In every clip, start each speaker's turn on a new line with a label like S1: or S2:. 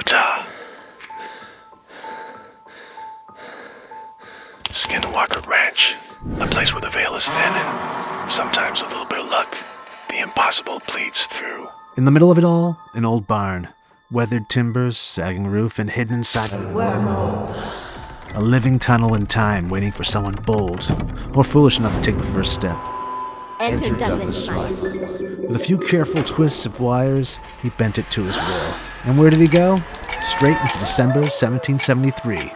S1: Utah. Skinwalker Ranch, a place where the veil is thin and sometimes with a little bit of luck, the impossible bleeds through.
S2: In the middle of it all, an old barn. Weathered timbers, sagging roof, and hidden inside a wormhole. A living tunnel in time, waiting for someone bold, or foolish enough to take the first step.
S3: Enter Douglas Smythe.
S2: With a few careful twists of wires, he bent it to his will. And where did he go? Straight into December 1773,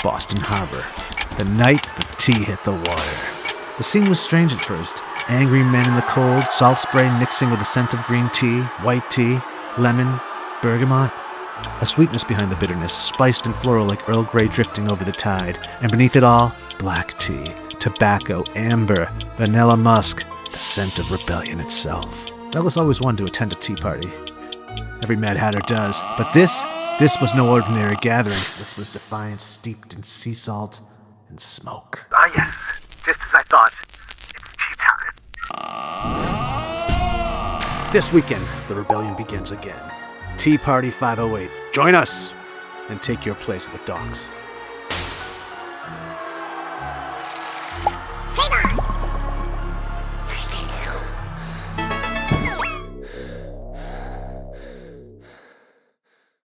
S2: Boston Harbor. The night the tea hit the water. The scene was strange at first. Angry men in the cold, salt spray mixing with the scent of green tea, white tea, lemon, bergamot. A sweetness behind the bitterness, spiced and floral like Earl Grey drifting over the tide. And beneath it all, black tea, tobacco, amber, vanilla musk, the scent of rebellion itself. Douglas always wanted to attend a tea party. Every Mad Hatter does. But this was no ordinary gathering. This was defiance steeped in sea salt and smoke.
S4: Ah yes, just as I thought. It's tea time.
S2: This weekend, the rebellion begins again. Tea Party 508. Join us and take your place at the docks.